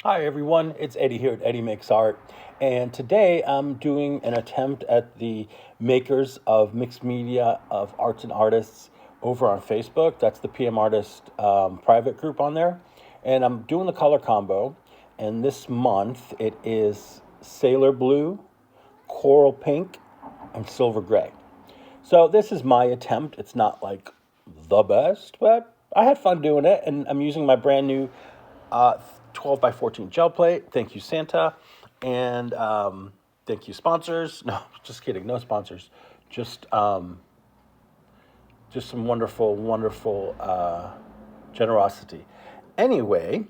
Hi everyone, it's Eddie here at Eddie Makes Art, and today I'm doing an attempt at the makers of mixed media of arts and artists over on Facebook. That's the PM Artist private group on there, and I'm doing the color combo. And this month it is sailor blue, coral pink, and silver gray. So this is my attempt. It's not like the best, but I had fun doing it, and I'm using my brand new uh, 12 by 14 gel plate. Thank you, Santa. And thank you, sponsors. No, just kidding. No sponsors. Just, um, just some wonderful, wonderful generosity. Anyway,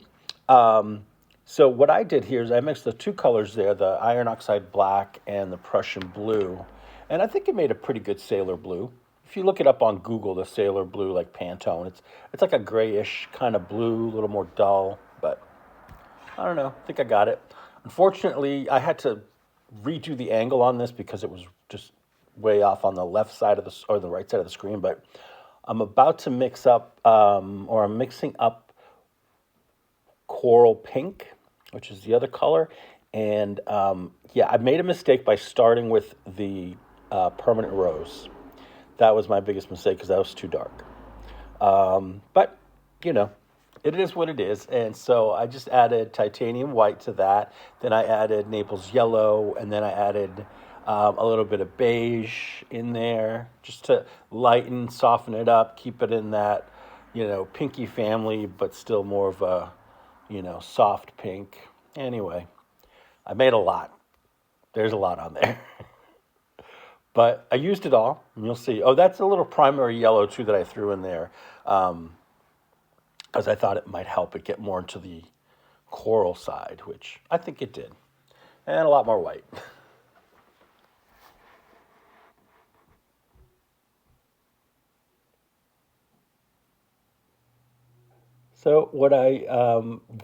so what I did here is I mixed the two colors there, the iron oxide black and the Prussian blue. And I think it made a pretty good sailor blue. If you look it up on Google, the sailor blue, like Pantone, it's like a grayish kind of blue, a little more dull, but I don't know. I think I got it. Unfortunately, I had to redo the angle on this because it was just way off on the left side of the or the right side of the screen. But I'm about to mix up, or I'm mixing up coral pink, which is the other color. And yeah, I made a mistake by starting with the permanent rose. That was my biggest mistake because that was too dark. But, you know, it is what it is. And so I just added titanium white to that. Then I added Naples yellow. And then I added a little bit of beige in there just to lighten, soften it up, keep it in that, pinky family, but still more of a, soft pink. Anyway, I made a lot. There's a lot on there. But I used it all, and you'll see. Oh, that's a little primary yellow, too, that I threw in there. Because I thought it might help it get more into the coral side, which I think it did. And a lot more white. So what I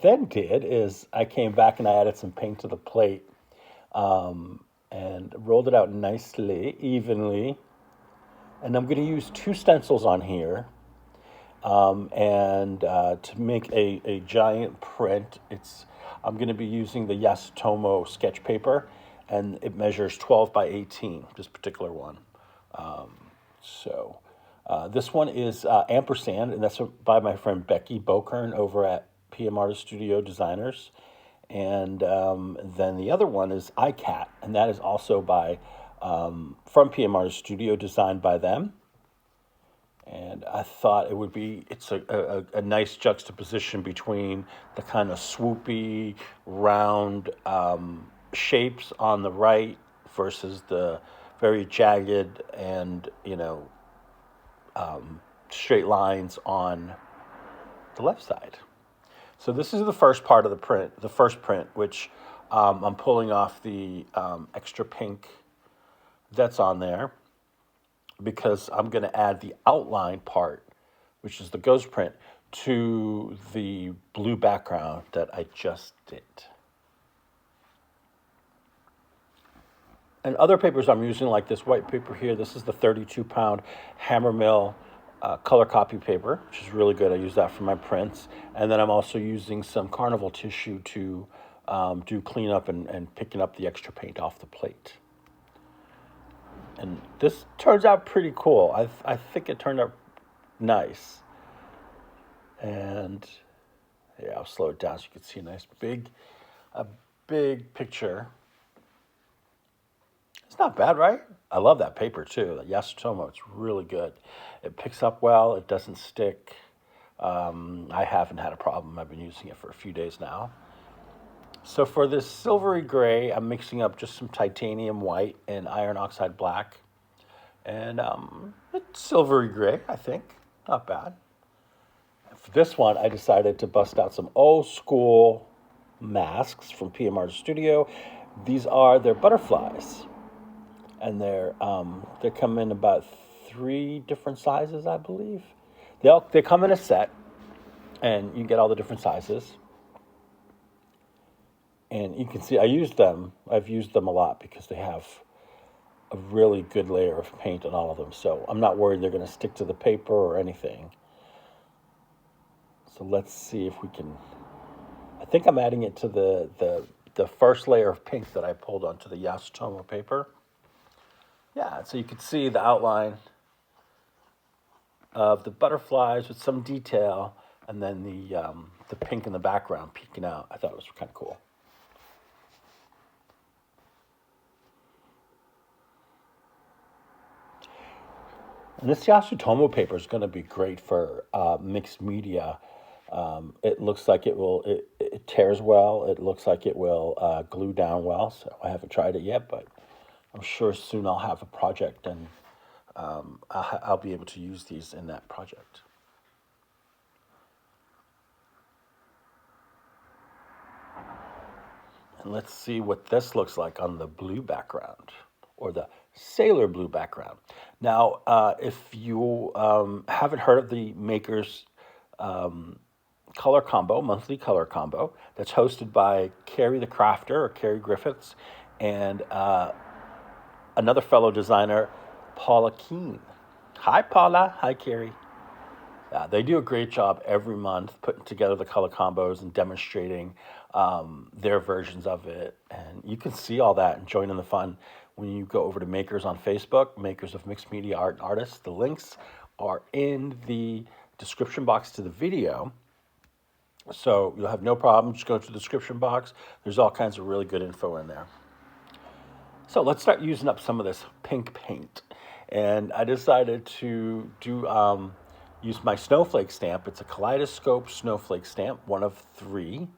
then did is I came back and I added some paint to the plate and rolled it out nicely, evenly. And I'm going to use two stencils on here. And to make a giant print, I'm going to be using the Yasutomo sketch paper, and it measures 12 by 18, this particular one. So this one is Ampersand, and that's by my friend Becky Bokern over at PM Artist Studio Designers. And then the other one is iCat, and that is also from PM Artist Studio, designed by them. And I thought it's a nice juxtaposition between the kind of swoopy, round shapes on the right versus the very jagged and, straight lines on the left side. So this is the first part of the first print, which I'm pulling off the extra pink that's on there, because I'm going to add the outline part, which is the ghost print, to the blue background that I just did. And other papers I'm using, like this white paper here, this is the 32-pound Hammermill color copy paper, which is really good. I use that for my prints. And then I'm also using some carnival tissue to do cleanup and picking up the extra paint off the plate. And this turns out pretty cool. I think it turned out nice. And yeah, I'll slow it down so you can see a big picture. It's not bad, right? I love that paper too. The Yasutomo, it's really good. It picks up well. It doesn't stick. I haven't had a problem. I've been using it for a few days now. So for this silvery gray, I'm mixing up just some titanium white and iron oxide black. And it's silvery gray, I think. Not bad. For this one, I decided to bust out some old school masks from PM Artist Studio. They're butterflies. And they come in about 3 different sizes, I believe. They come in a set, and you get all the different sizes. And you can see I've used them a lot because they have a really good layer of paint on all of them. So I'm not worried they're going to stick to the paper or anything. So let's see if we can, I think I'm adding it to the first layer of pink that I pulled onto the Yasutomo paper. Yeah, so you can see the outline of the butterflies with some detail, and then the pink in the background peeking out. I thought it was kind of cool. And this Yasutomo paper is going to be great for mixed media. It looks like it tears well. It looks like it will glue down well. So I haven't tried it yet, but I'm sure soon I'll have a project, and I'll be able to use these in that project. And let's see what this looks like on the blue background, or the sailor blue background. Now, if you haven't heard of the Makers color combo, monthly color combo, that's hosted by Carrie the Crafter, or Carrie Griffiths, and another fellow designer, Paula Keene. Hi, Paula. Hi, Carrie. They do a great job every month putting together the color combos and demonstrating their versions of it. And you can see all that and join in the fun when you go over to Makers on Facebook, Makers of Mixed Media Art and Artists. The links are in the description box to the video. So you'll have no problem. Just go to the description box. There's all kinds of really good info in there. So let's start using up some of this pink paint. And I decided to use my snowflake stamp. It's a kaleidoscope snowflake stamp, one of 3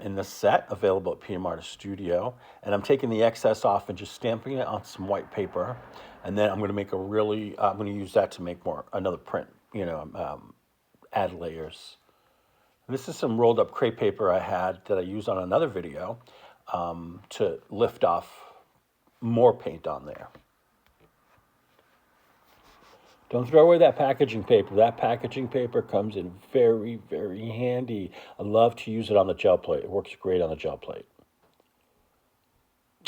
in the set, available at PM Artist Studio. And I'm taking the excess off and just stamping it on some white paper. And then I'm going to make I'm going to use that to make another print, add layers. This is some rolled up crepe paper I had that I used on another video to lift off more paint on there. Don't throw away that packaging paper. That packaging paper comes in very, very handy. I love to use it on the gel plate. It works great on the gel plate.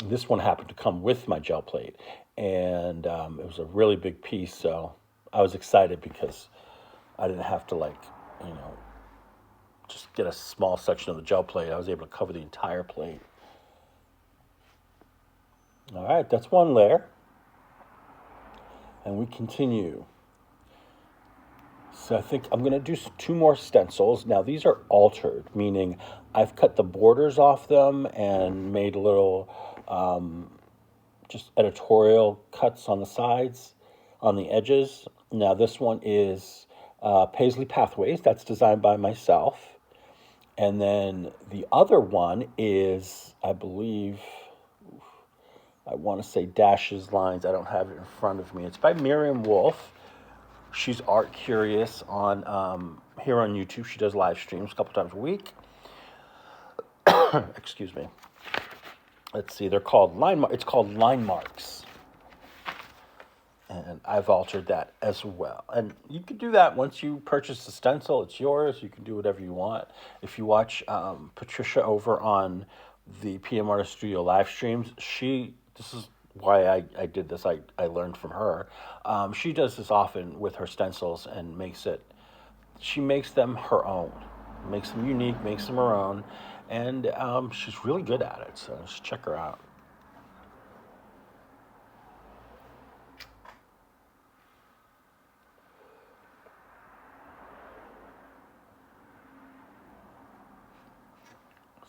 This one happened to come with my gel plate, and it was a really big piece, so I was excited because I didn't have to just get a small section of the gel plate. I was able to cover the entire plate. All right, that's one layer. And we continue. So I think I'm going to do 2 more stencils. Now these are altered, meaning I've cut the borders off them and made little just editorial cuts on the sides, on the edges. Now this one is Paisley Pathways. That's designed by myself. And then the other one is, I believe, I want to say Dashes Lines. I don't have it in front of me. It's by Miriam Wolf. She's art curious on here on YouTube. She does live streams a couple times a week. Excuse me. Let's see. They're called It's called Line Marks. And I've altered that as well. And you can do that once you purchase the stencil. It's yours. You can do whatever you want. If you watch Patricia over on the PM Artist Studio live streams, this is why I did this. I learned from her. She does this often with her stencils and she makes them her own. Makes them unique, makes them her own. And she's really good at it. So just check her out.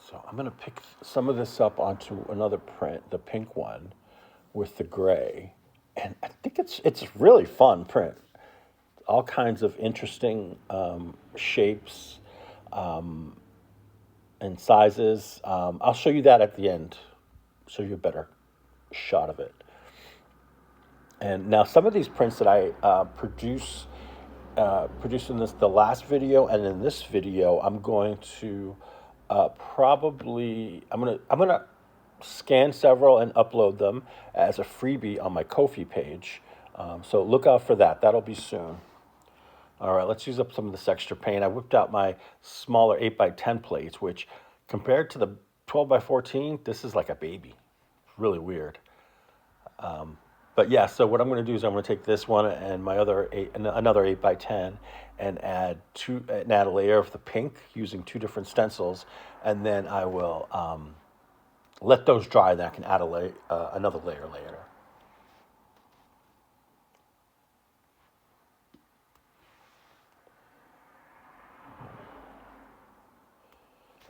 So I'm going to pick some of this up onto another print, the pink one, with the gray. And I think it's really fun print. All kinds of interesting shapes and sizes. I'll show you that at the end, show you a better shot of it. And now some of these prints that I produced in the last video and in this video, I'm going to I'm gonna scan several and upload them as a freebie on my Ko-fi page. So look out for that. That'll be soon. All right, let's use up some of this extra paint. I whipped out my smaller 8x10 plates, which compared to the 12x14, this is like a baby. It's really weird. But But yeah, so what I'm going to do is I'm going to take this one and my other another 8x10, and add a layer of the pink using two different stencils, and then I will let those dry. Then I can add another layer later.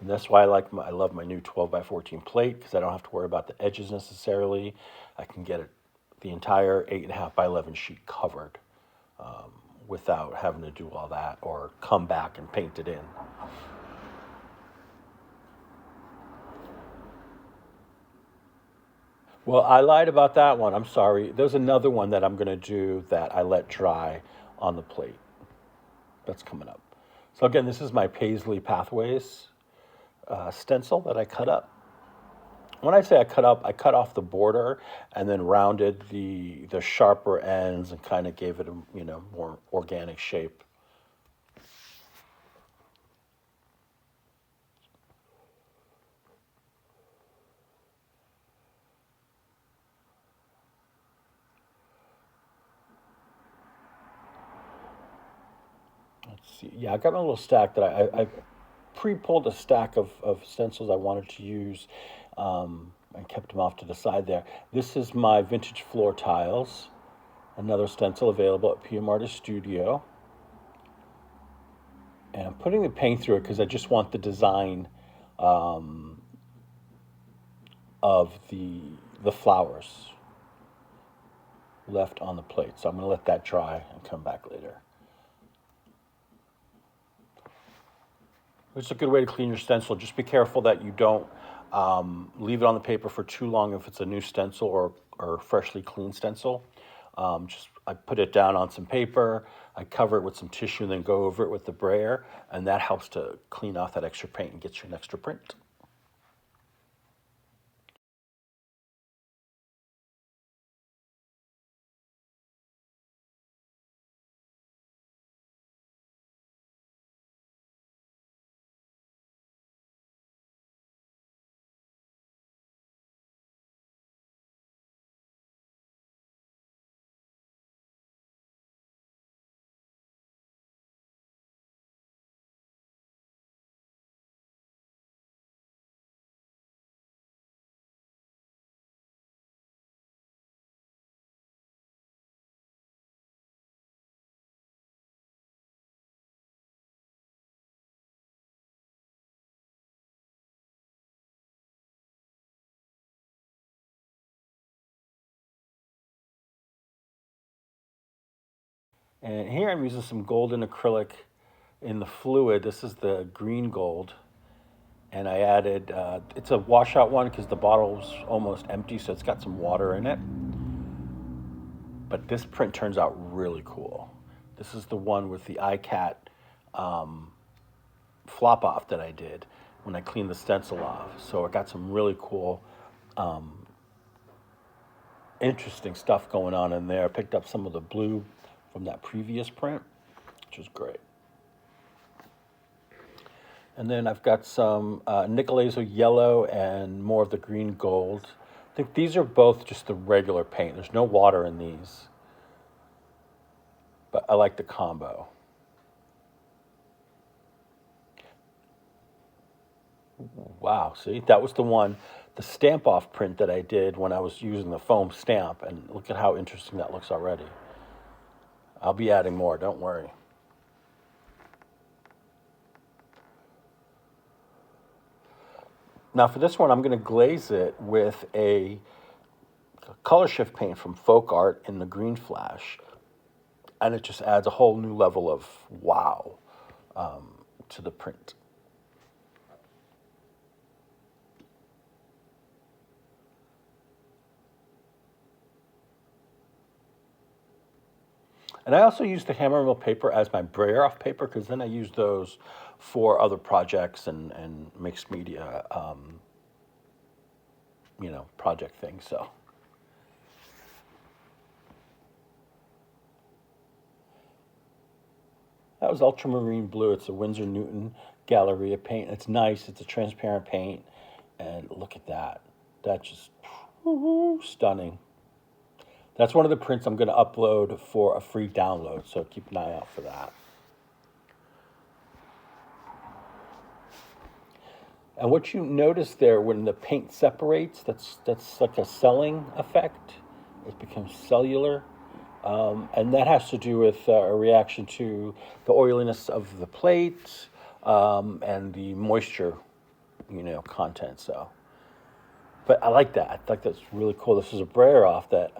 And that's why I love my new 12x14 plate, because I don't have to worry about the edges necessarily. I can get the entire 8.5x11 sheet covered without having to do all that or come back and paint it in. Well, I lied about that one. I'm sorry. There's another one that I'm going to do that I let dry on the plate. That's coming up. So again, this is my Paisley Pathways stencil that I cut up. When I say I cut up, I cut off the border and then rounded the sharper ends and kind of gave it a more organic shape. Let's see. Yeah, I got my little stack that I pre-pulled a stack of stencils I wanted to use, and kept them off to the side there. This is my vintage floor tiles, another stencil available at PM Artist Studio. And I'm putting the paint through it because I just want the design of the flowers left on the plate. So I'm going to let that dry and come back later. It's a good way to clean your stencil. Just be careful that you don't leave it on the paper for too long if it's a new stencil or freshly clean stencil. I put it down on some paper, I cover it with some tissue, and then go over it with the brayer, and that helps to clean off that extra paint and get you an extra print. And here I'm using some golden acrylic in the fluid. This is the green gold. And I added, it's a washout one because the bottle's almost empty, so it's got some water in it. But this print turns out really cool. This is the one with the iCat flop off that I did when I cleaned the stencil off. So I got some really cool, interesting stuff going on in there. I picked up some of the blue from that previous print, which was great. And then I've got some Nicolazo yellow and more of the green gold. I think these are both just the regular paint. There's no water in these, but I like the combo. Wow, see, that was the stamp off print that I did when I was using the foam stamp, and look at how interesting that looks already. I'll be adding more, don't worry. Now for this one, I'm going to glaze it with a color shift paint from Folk Art in the Green Flash, and it just adds a whole new level of wow to the print. And I also use the hammer mill paper as my brayer off paper, because then I use those for other projects and mixed media, project things. So that was ultramarine blue. It's a Winsor Newton Galleria paint. It's nice. It's a transparent paint, and look at that. That's just stunning. That's one of the prints I'm going to upload for a free download, so keep an eye out for that. And what you notice there when the paint separates, that's like a selling effect. It becomes cellular. And that has to do with a reaction to the oiliness of the plate and the moisture, content. So, but I like that. I think that's really cool. This is a brayer off that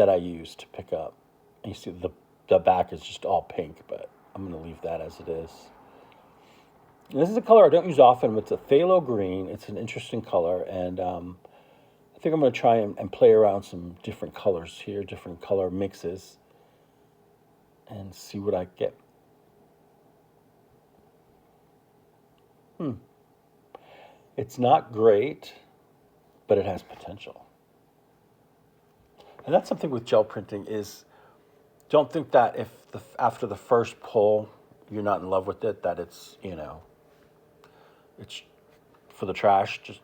I used to pick up. And you see the back is just all pink, but I'm going to leave that as it is. And this is a color I don't use often, but it's a phthalo green. It's an interesting color, and I think I'm going to try and play around some different colors here, different color mixes, and see what I get. It's not great, but it has potential. And that's something with gel printing is, don't think that if after the first pull you're not in love with it, that it's it's for the trash. Just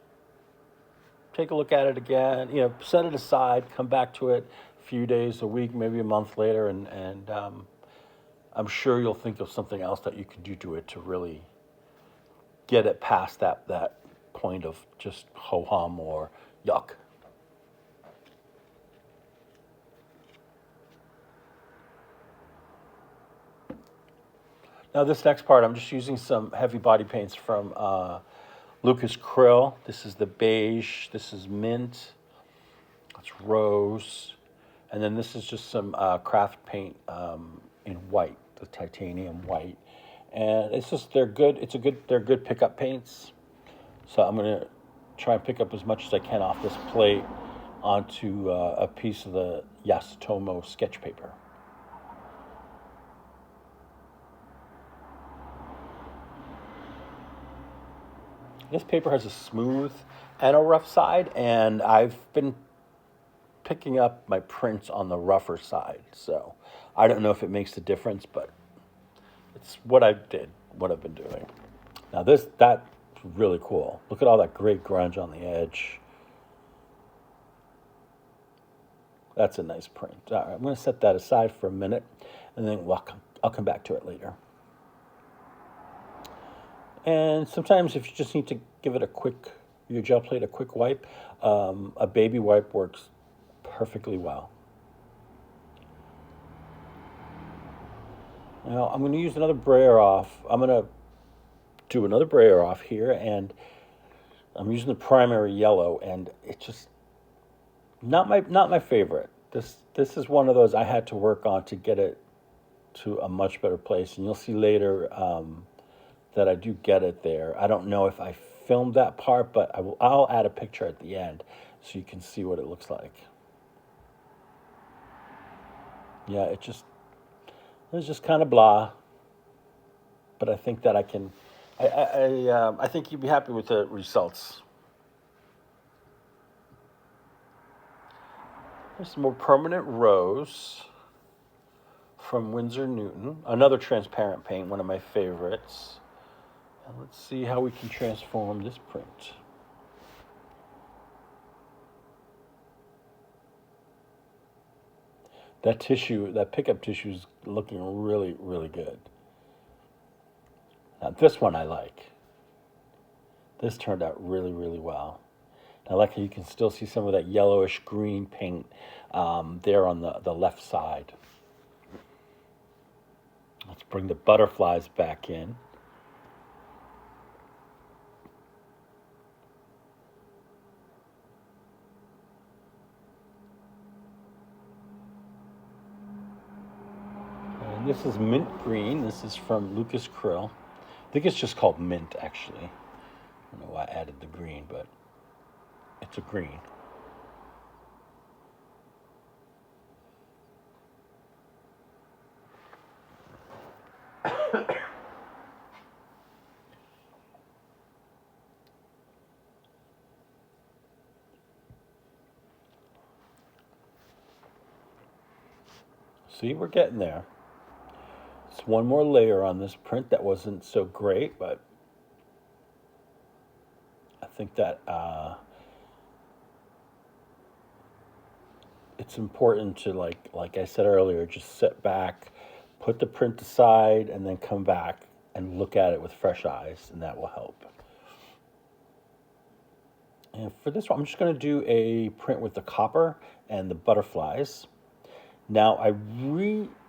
take a look at it again. Set it aside. Come back to it a few days, a week, maybe a month later, and I'm sure you'll think of something else that you can do to it to really get it past that point of just ho hum or yuck. Now this next part, I'm just using some heavy body paints from Lucas Krill. This is the beige. This is mint. It's rose. And then this is just some craft paint in white, the titanium white. And it's just, they're good. They're good pickup paints. So I'm going to try and pick up as much as I can off this plate onto a piece of the Yasutomo sketch paper. This paper has a smooth and a rough side, and I've been picking up my prints on the rougher side. So I don't know if it makes a difference, but it's what I've been doing. Now that's really cool. Look at all that great grunge on the edge. That's a nice print. All right, I'm going to set that aside for a minute, and then I'll come back to it later. And sometimes if you just need to give it your gel plate a quick wipe, a baby wipe works perfectly well. Now I'm going to use another brayer off. I'm going to do another brayer off here, and I'm using the primary yellow, and it's just not my favorite. This is one of those I had to work on to get it to a much better place, and you'll see later that I do get it there. I don't know if I filmed that part, but I'll add a picture at the end so you can see what it looks like. Yeah, it's just kind of blah, but I think that I can. I think you'd be happy with the results. There's some more permanent rose from Winsor Newton, another transparent paint, one of my favorites. And let's see how we can transform this print. That pickup tissue is looking really, really good. Now this one I like. This turned out really, really well. I like how you can still see some of that yellowish green paint there on the left side. Let's bring the butterflies back in. And this is mint green. This is from Lucas Krill. I think it's just called mint, actually. I don't know why I added the green, but it's a green. See, we're getting there. It's one more layer on this print that wasn't so great, but I think that it's important to, like I said earlier, just sit back, put the print aside, and then come back and look at it with fresh eyes, and that will help. And for this one, I'm just going to do a print with the copper and the butterflies. Now I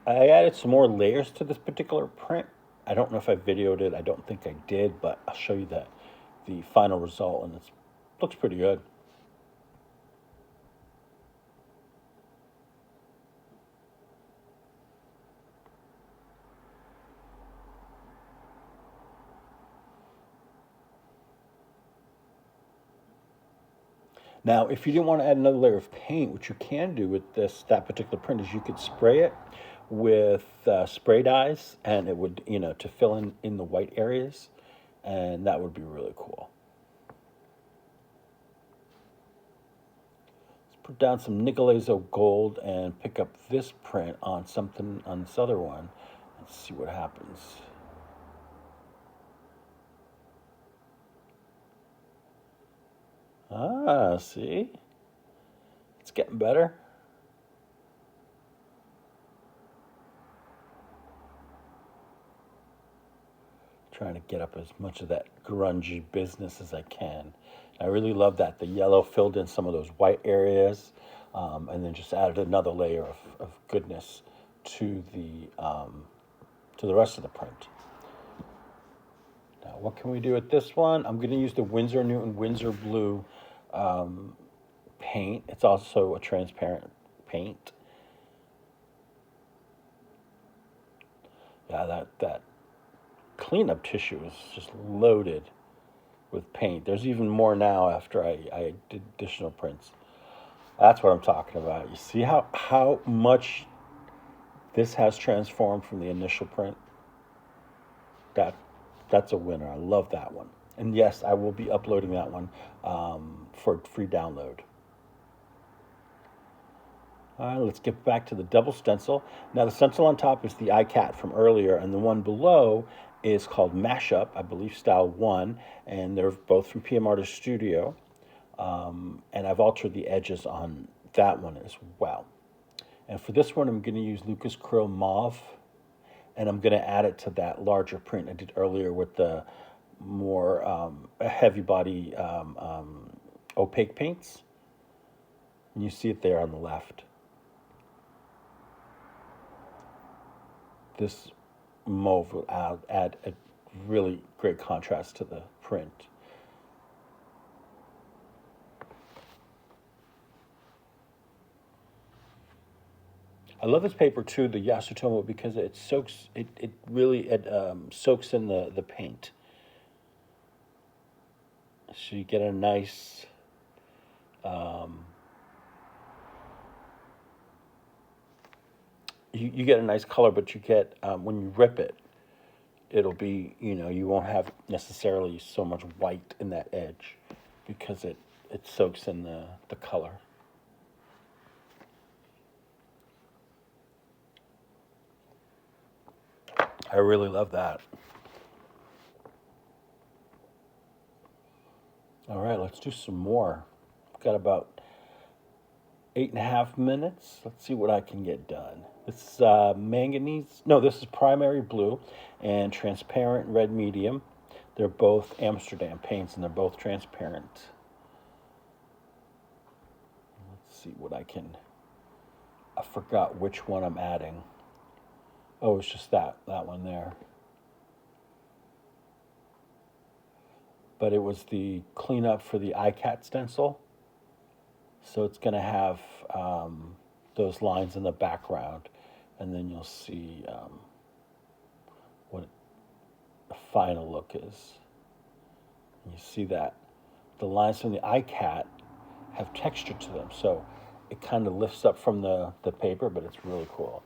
added some more layers to this particular print. I don't know if I videoed it. I don't think I did, but I'll show you the final result, and it looks pretty good. Now, if you didn't want to add another layer of paint, what you can do with that particular print is you could spray it with spray dyes, and it would, to fill in the white areas, and that would be really cool. Let's put down some Nicolazo gold and pick up this print on this other one, and see what happens. Ah, see? It's getting better. Trying to get up as much of that grungy business as I can. I really love that. The yellow filled in some of those white areas, and then just added another layer of goodness to the rest of the print. Now, what can we do with this one? I'm going to use the Winsor Newton Winsor Blue paint. It's also a transparent paint. Yeah, that cleanup tissue is just loaded with paint. There's even more now after I did additional prints. That's what I'm talking about. You see how much this has transformed from the initial print? That's a winner. I love that one. And yes, I will be uploading that one for free download. All right, let's get back to the double stencil. Now, the stencil on top is the iCat from earlier, and the one below is called Mashup, I believe Style 1, and they're both from PM Artist Studio. And I've altered the edges on that one as well. And for this one, I'm going to use Lucas Krill Mauve, and I'm going to add it to that larger print I did earlier with the more heavy body opaque paints. And you see it there on the left. This mauve will add a really great contrast to the print. I love this paper too, the Yasutomo, because it soaks. It really soaks in the paint, so you get a nice. You get a nice color, but you get when you rip it, it'll be, you won't have necessarily so much white in that edge because it soaks in the color. I really love that. All right, let's do some more. I've got about 8.5 minutes. Let's see what I can get done. This is manganese. No, this is primary blue and transparent red medium. They're both Amsterdam paints, and they're both transparent. Let's see what I can. I forgot which one I'm adding. Oh, it's just that one there. But it was the cleanup for the iCat stencil. So it's going to have those lines in the background, and then you'll see what the final look is. And you see that the lines from the iCat have texture to them, so it kind of lifts up from the paper, but it's really cool.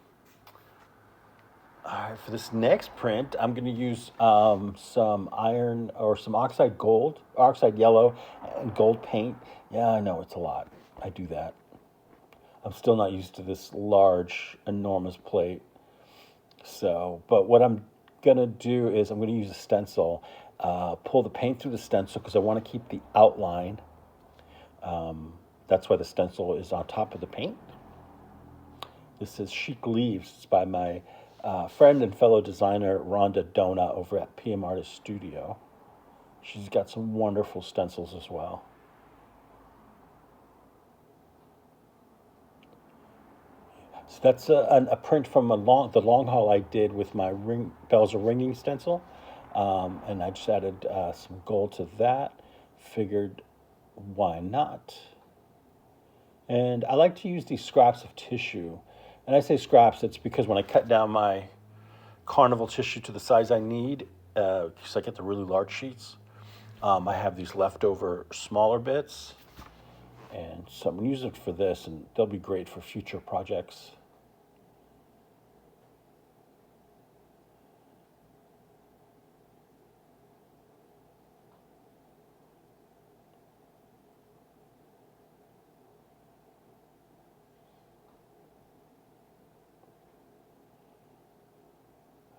All right, for this next print, I'm going to use some iron or some oxide yellow, and gold paint. Yeah, I know it's a lot. I do that. I'm still not used to this large, enormous plate. So, but what I'm going to do is I'm going to use a stencil, pull the paint through the stencil because I want to keep the outline. That's why the stencil is on top of the paint. This is Chic Leaves. It's by my friend and fellow designer Rhonda Dona over at PM Artist Studio. She's got some wonderful stencils as well. So that's a print from the long haul I did with my bells are ringing stencil, and I just added some gold to that. Figured, why not? And I like to use these scraps of tissue. And I say scraps, it's because when I cut down my carnival tissue to the size I need, because I get the really large sheets, I have these leftover smaller bits. And so I'm going to use it for this, and they'll be great for future projects.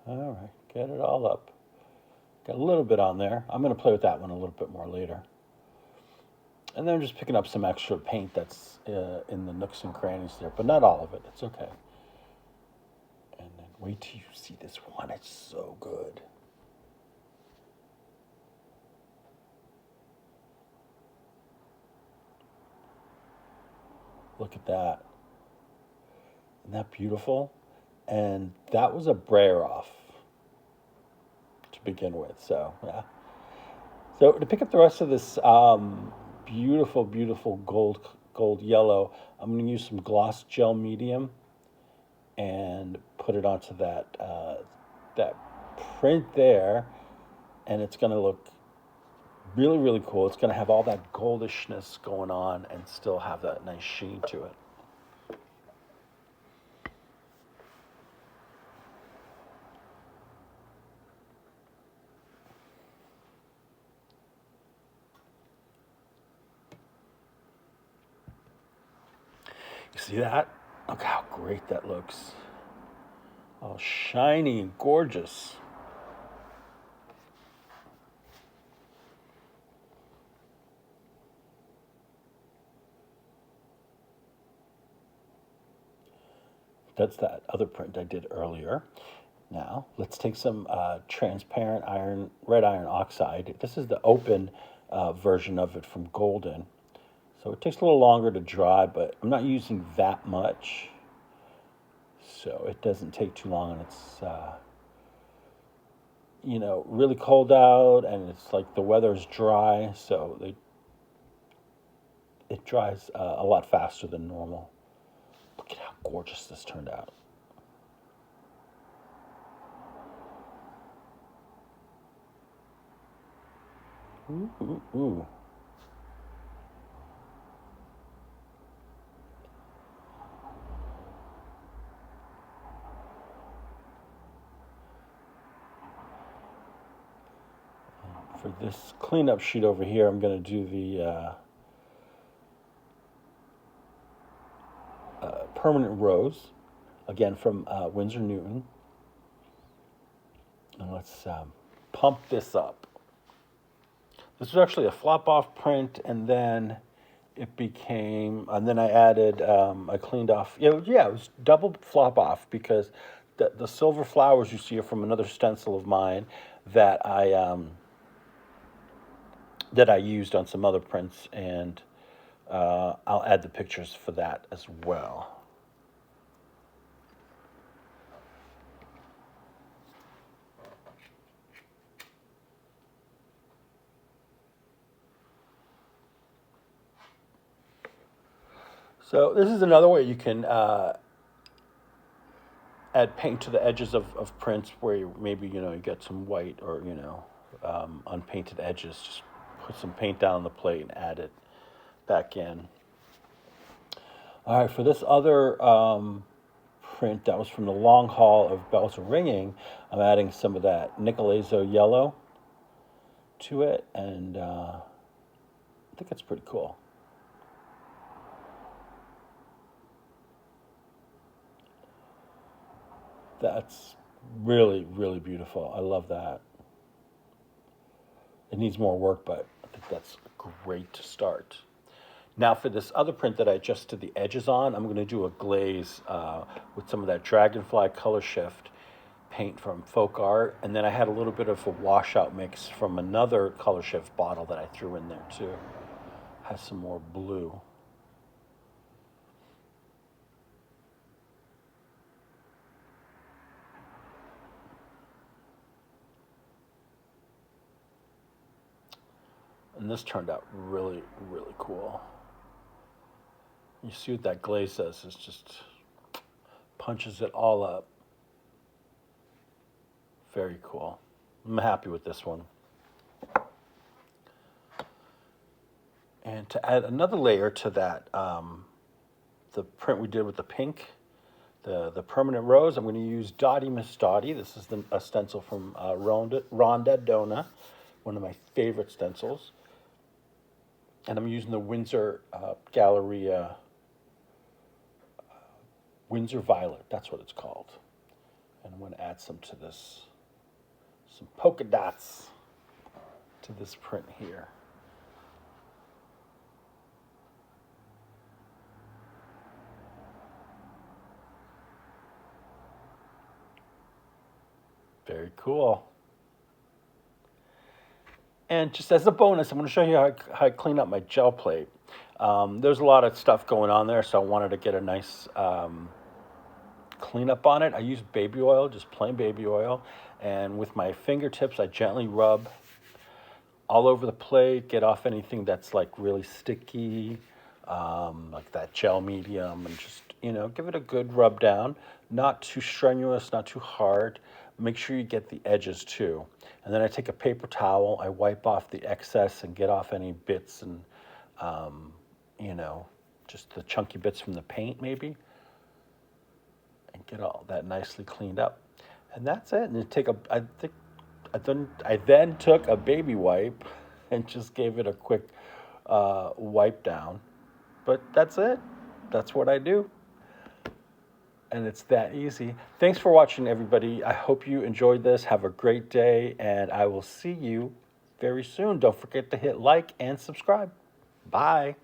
All right, get it all up. Got a little bit on there. I'm going to play with that one a little bit more later. And then I'm just picking up some extra paint that's in the nooks and crannies there, but not all of it. It's okay. And then wait till you see this one. It's so good. Look at that. Isn't that beautiful? And that was a brayer off to begin with. So, yeah. So to pick up the rest of this beautiful, beautiful gold yellow, I'm going to use some gloss gel medium and put it onto that print there, and it's going to look really, really cool. It's going to have all that goldishness going on and still have that nice sheen to it. You see that? Look how great that looks. All shiny and gorgeous. That's that other print I did earlier. Now, let's take some transparent red iron oxide. This is the open version of it from Golden. So it takes a little longer to dry, but I'm not using that much. So it doesn't take too long, and it's, really cold out, and it's like the weather's dry, so it dries a lot faster than normal. Look at how gorgeous this turned out. Ooh, ooh, ooh. For this cleanup sheet over here, I'm going to do the permanent rose, again from Winsor Newton. And let's pump this up. This was actually a flop off print, and then it became, and then I added, I cleaned off, it was double flop off because the silver flowers you see are from another stencil of mine that I used on some other prints, and I'll add the pictures for that as well. So this is another way you can add paint to the edges of prints where you get some white or unpainted edges. Just put some paint down on the plate and add it back in. All right, for this other print that was from the long haul of Bells Are Ringing, I'm adding some of that Nicolezo yellow to it, and I think it's pretty cool. That's really, really beautiful. I love that. It needs more work, but I think that's great to start. Now for this other print that I just did the edges on, I'm going to do a glaze with some of that Dragonfly Color Shift paint from Folk Art. And then I had a little bit of a washout mix from another Color Shift bottle that I threw in there too. Has some more blue. And this turned out really, really cool. You see what that glaze does, it just punches it all up. Very cool. I'm happy with this one. And to add another layer to that, the print we did with the pink, the permanent rose, I'm going to use Dottie Miss Dottie. This is a stencil from Rhonda Dona, one of my favorite stencils. And I'm using the Windsor Galleria, Windsor Violet, that's what it's called. And I'm going to add some to this, some polka dots to this print here. Very cool. And just as a bonus, I'm going to show you how I clean up my gel plate. There's a lot of stuff going on there, so I wanted to get a nice cleanup on it. I use baby oil, just plain baby oil. And with my fingertips, I gently rub all over the plate, get off anything that's like really sticky, like that gel medium, and just, give it a good rub down. Not too strenuous, not too hard. Make sure you get the edges too. And then I take a paper towel, I wipe off the excess and get off any bits and, just the chunky bits from the paint maybe, and get all that nicely cleaned up. And that's it. And I then took a baby wipe and just gave it a quick wipe down. But that's it. That's what I do. And it's that easy. Thanks for watching, everybody. I hope you enjoyed this. Have a great day, and I will see you very soon. Don't forget to hit like and subscribe. Bye.